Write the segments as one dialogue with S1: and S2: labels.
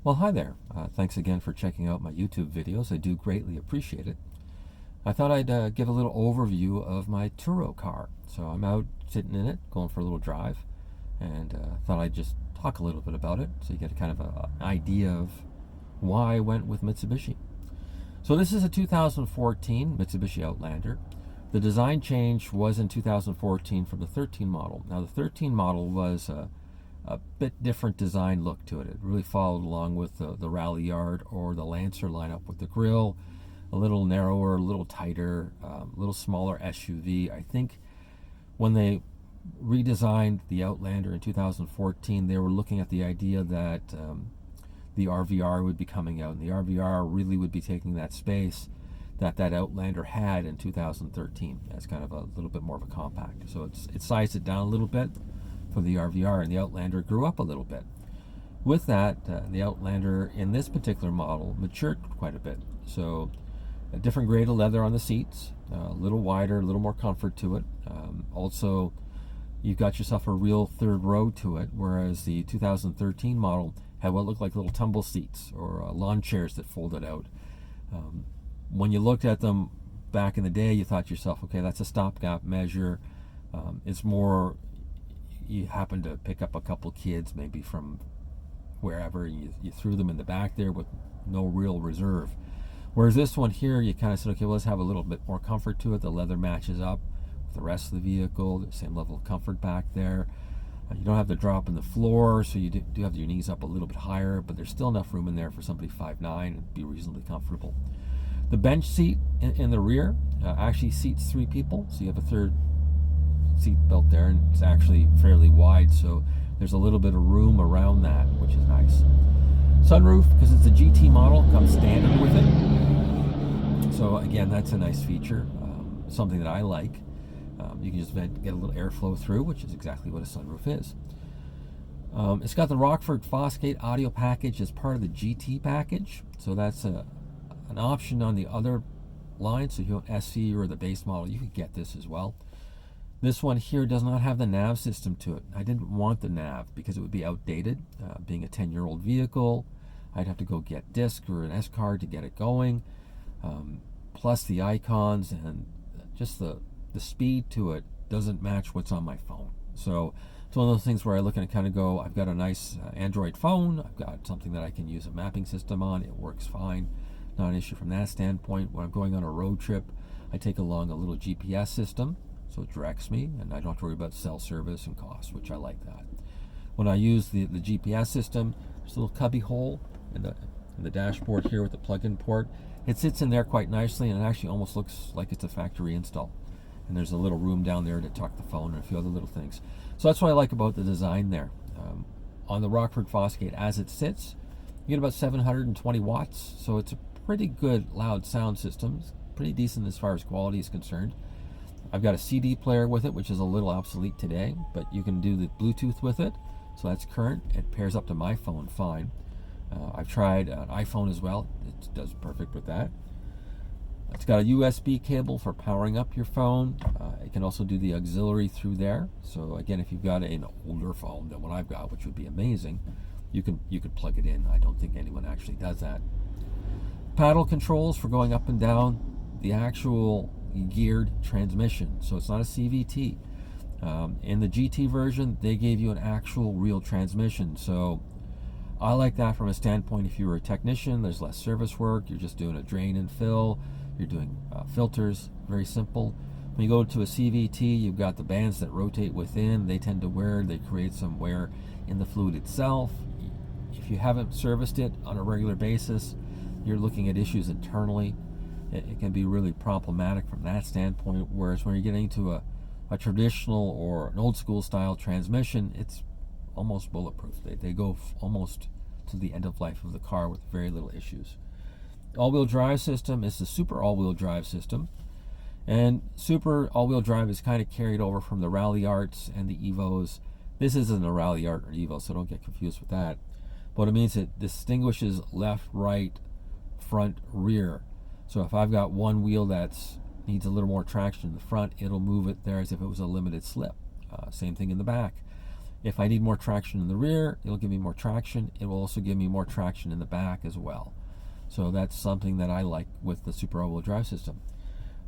S1: Well, hi there. Thanks again for checking out my YouTube videos. I do greatly appreciate it. I thought I'd give a little overview of my Turo car. So I'm out sitting in it, going for a little drive, and thought I'd just talk a little bit about it so you get kind of an idea of why I went with Mitsubishi. So this is a 2014 Mitsubishi Outlander. The design change was in 2014 from the 13 model. Now the 13 model was a bit different design look to it. It really followed along with the Rally Yard or the Lancer lineup with the grille, a little narrower, a little tighter, a little smaller SUV. I think when they redesigned the Outlander in 2014, they were looking at the idea that the RVR would be coming out, and the RVR really would be taking that space that Outlander had in 2013. That's kind of a little bit more of a compact. So it sized it down a little bit for the RVR, and the Outlander grew up a little bit. With that, the Outlander in this particular model matured quite a bit. So a different grade of leather on the seats, a little wider, a little more comfort to it. Also, you've got yourself a real third row to it, whereas the 2013 model had what looked like little tumble seats or lawn chairs that folded out. When you looked at them back in the day, you thought to yourself, okay, that's a stopgap measure. It's more, you happen to pick up a couple kids maybe from wherever, and you threw them in the back there with no real reserve. Whereas this one here, you kind of said, okay, well, let's have a little bit more comfort to it. The leather matches up with the rest of the vehicle, the same level of comfort back there. You don't have the drop in the floor, so you do have your knees up a little bit higher, but there's still enough room in there for somebody 5'9" and be reasonably comfortable. The bench seat in the rear actually seats 3 people, so you have a third seat belt there, and it's actually fairly wide, so there's a little bit of room around that, which is nice. Sunroof, because it's a GT model, comes standard with it. So again, that's a nice feature, something that I like. You can just get a little airflow through, which is exactly what a sunroof is. It's got the Rockford Fosgate audio package as part of the GT package, so that's an option on the other line. So if you want SE or the base model, you could get this as well. This one here does not have the nav system to it. I didn't want the nav because it would be outdated. Being a 10-year-old vehicle, I'd have to go get disc or an S card to get it going. Plus the icons and just the speed to it doesn't match what's on my phone. So it's one of those things where I look and kind of go, I've got a nice Android phone. I've got something that I can use a mapping system on. It works fine. Not an issue from that standpoint. When I'm going on a road trip, I take along a little GPS system, so it directs me, and I don't have to worry about cell service and cost, which I like that. When I use the GPS system, there's a little cubby hole in the dashboard here with the plug-in port. It sits in there quite nicely, and it actually almost looks like it's a factory install. And there's a little room down there to tuck the phone and a few other little things. So that's what I like about the design there. On the Rockford Fosgate, as it sits, you get about 720 watts, so it's a pretty good loud sound system. It's pretty decent as far as quality is concerned. I've got a CD player with it, which is a little obsolete today, but you can do the Bluetooth with it, so that's current. It pairs up to my phone fine. I've tried an iPhone as well. It does perfect with that. It's got a USB cable for powering up your phone. It can also do the auxiliary through there. So again, if you've got an older phone than what I've got, which would be amazing, you could plug it in. I don't think anyone actually does that. Paddle controls for going up and down the actual geared transmission. So it's not a CVT. In the GT version, they gave you an actual real transmission. So I like that from a standpoint. If you were a technician, there's less service work. You're just doing a drain and fill. You're doing filters, very simple. When you go to a CVT, you've got the bands that rotate within. They tend to wear, they create some wear in the fluid itself. If you haven't serviced it on a regular basis, you're looking at issues internally. It can be really problematic from that standpoint, whereas when you're getting into a traditional or an old school style transmission, it's almost bulletproof. They go almost to the end of life of the car with very little issues. All-wheel drive system is the Super all-wheel drive system, and Super all-wheel drive is kind of carried over from the Rally Arts and the Evos. This isn't a Rally Art or Evo, so don't get confused with that. But it means it distinguishes left, right, front, rear. So if I've got one wheel that needs a little more traction in the front, it'll move it there as if it was a limited slip. Same thing in the back. If I need more traction in the rear, it'll give me more traction. It will also give me more traction in the back as well. So that's something that I like with the super all-wheel drive system.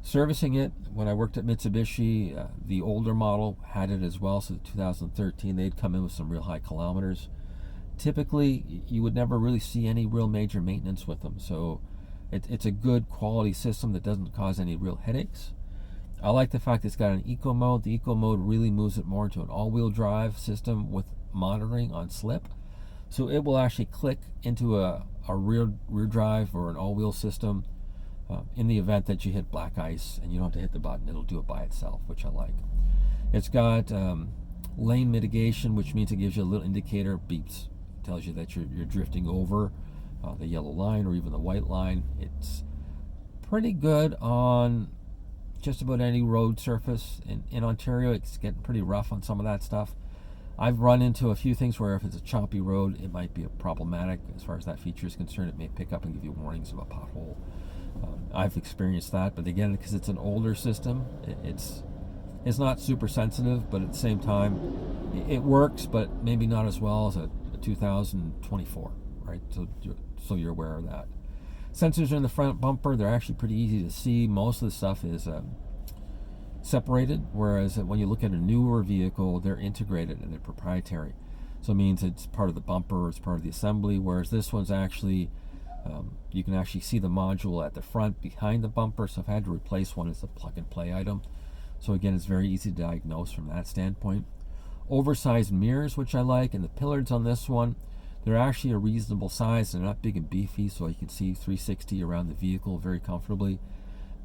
S1: Servicing it, when I worked at Mitsubishi, the older model had it as well. So 2013, they'd come in with some real high kilometers. Typically, you would never really see any real major maintenance with them. So it's a good quality system that doesn't cause any real headaches. I like the fact it's got an eco mode. The eco mode really moves it more into an all-wheel drive system with monitoring on slip. So it will actually click into a rear drive or an all-wheel system in the event that you hit black ice and you don't have to hit the button. It'll do it by itself, which I like. It's got lane mitigation, which means it gives you a little indicator, beeps. It tells you that you're drifting over the yellow line or even the white line. It's pretty good on just about any road surface. In Ontario, it's getting pretty rough on some of that stuff. I've run into a few things where if it's a choppy road, it might be problematic as far as that feature is concerned. It may pick up and give you warnings of a pothole. I've experienced that, but again, because it's an older system, it's not super sensitive, but at the same time, it works, but maybe not as well as a 2024, right? So you're aware of that. Sensors are in the front bumper. They're actually pretty easy to see. Most of the stuff is separated, whereas when you look at a newer vehicle, they're integrated and they're proprietary. So it means it's part of the bumper, it's part of the assembly, whereas this one's actually, you can actually see the module at the front behind the bumper. So if I had to replace one, it's a plug-and-play item. So again, it's very easy to diagnose from that standpoint. Oversized mirrors, which I like, and the pillars on this one, they're actually a reasonable size. They're not big and beefy, so you can see 360 around the vehicle very comfortably.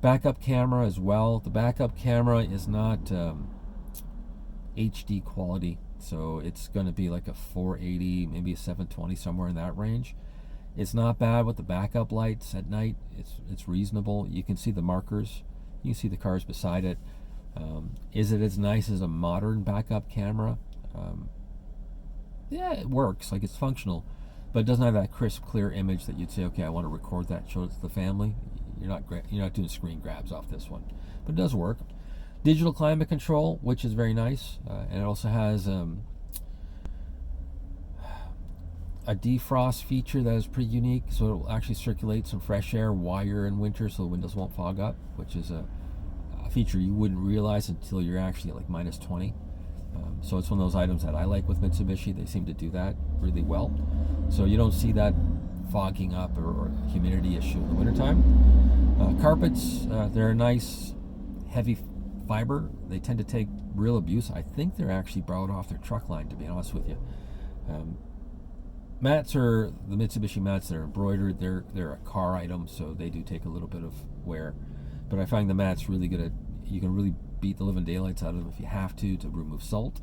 S1: Backup camera as well. The backup camera is not HD quality, so it's going to be like a 480, maybe a 720, somewhere in that range. It's not bad with the backup lights at night. It's reasonable. You can see the markers. You can see the cars beside it. Is it as nice as a modern backup camera? Yeah, it works. Like, it's functional, but it doesn't have that crisp, clear image that you'd say, okay, I want to record that, show it to the family. You're not doing screen grabs off this one, but it does work. Digital climate control, which is very nice, and it also has a defrost feature that is pretty unique. So it will actually circulate some fresh air while you're in winter, so the windows won't fog up, which is a feature you wouldn't realize until you're actually at like minus 20. So it's one of those items that I like with Mitsubishi. They seem to do that really well. So you don't see that fogging up or humidity issue in the wintertime. Carpets, they're a nice heavy fiber. They tend to take real abuse. I think they're actually borrowed off their truck line, to be honest with you. Mats are the Mitsubishi mats that are embroidered. They're a car item, so they do take a little bit of wear. But I find the mats really good at, you can really beat the living daylights out of them if you have to remove salt,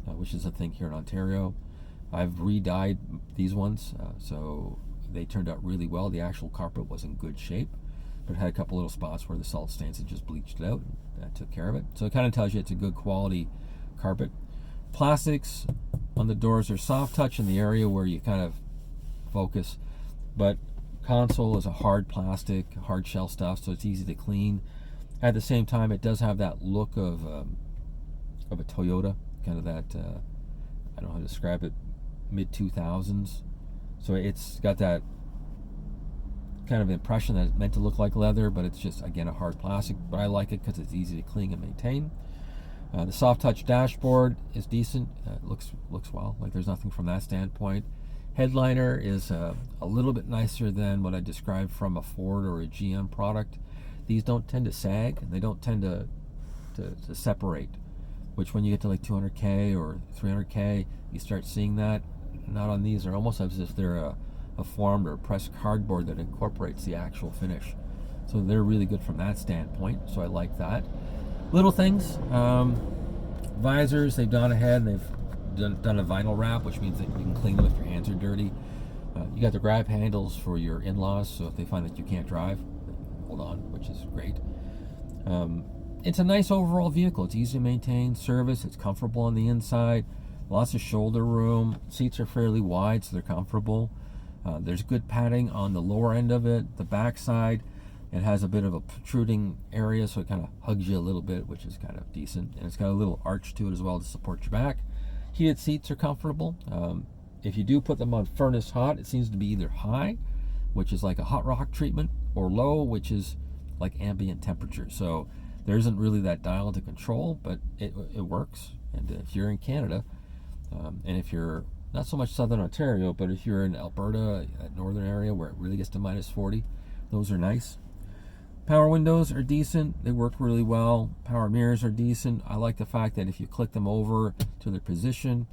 S1: which is a thing here in Ontario. I've re-dyed these ones, so they turned out really well. The actual carpet was in good shape, but it had a couple little spots where the salt stains had just bleached it out, and that took care of it. So it kind of tells you it's a good quality carpet. Plastics on the doors are soft touch in the area where you kind of focus, but console is a hard plastic, hard shell stuff, so it's easy to clean. At the same time, it does have that look of a Toyota, kind of that, I don't know how to describe it, mid-2000s. So it's got that kind of impression that it's meant to look like leather, but it's just, again, a hard plastic. But I like it because it's easy to clean and maintain. The soft touch dashboard is decent. It looks well. Like, there's nothing from that standpoint. Headliner is a little bit nicer than what I described from a Ford or a GM product. These don't tend to sag, and they don't tend to separate, which when you get to like 200K or 300K, you start seeing that. Not on these. They're almost as if they're a formed or pressed cardboard that incorporates the actual finish. So they're really good from that standpoint, so I like that. Little things, visors, they've gone ahead and they've done a vinyl wrap, which means that you can clean them if your hands are dirty. You got the grab handles for your in-laws, so if they find that you can't drive, hold on, which is great. It's a nice overall vehicle. It's easy to maintain, service, it's comfortable on the inside, lots of shoulder room, seats are fairly wide so they're comfortable. There's good padding on the lower end of it. The back side, it has a bit of a protruding area, so it kind of hugs you a little bit, which is kind of decent. And it's got a little arch to it as well to support your back. Heated seats are comfortable. If you do put them on furnace hot, it seems to be either high, which is like a hot rock treatment, or low, which is like ambient temperature. So there isn't really that dial to control, but it works. And if you're in Canada, and if you're not so much southern Ontario, but if you're in Alberta, that northern area where it really gets to minus 40, those are nice. Power windows are decent. They work really well. Power mirrors are decent. I like the fact that if you click them over to their position,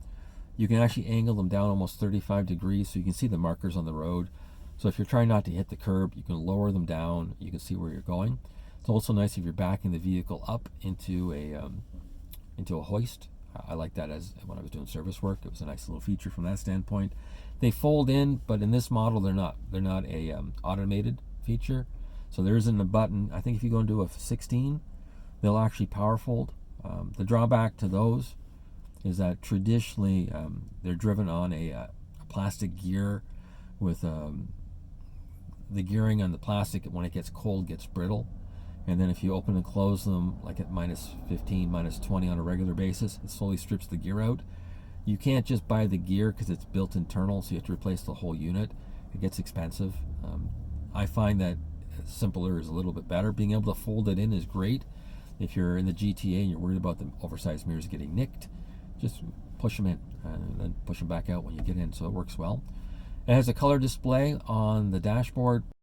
S1: you can actually angle them down almost 35 degrees so you can see the markers on the road. So if you're trying not to hit the curb, you can lower them down. You can see where you're going. It's also nice if you're backing the vehicle up into a hoist. I like that as when I was doing service work. It was a nice little feature from that standpoint. They fold in, but in this model they're not a automated feature. So there isn't a button. I think if you go into a 16, they'll actually power fold. The drawback to those is that traditionally they're driven on a plastic gear with the gearing on the plastic, when it gets cold, gets brittle. And then if you open and close them like at minus 15, minus 20 on a regular basis, it slowly strips the gear out. You can't just buy the gear because it's built internal, so you have to replace the whole unit. It gets expensive. I find that simpler is a little bit better. Being able to fold it in is great. If you're in the GTA and you're worried about the oversized mirrors getting nicked, just push them in and then push them back out when you get in, so it works well. It has a color display on the dashboard.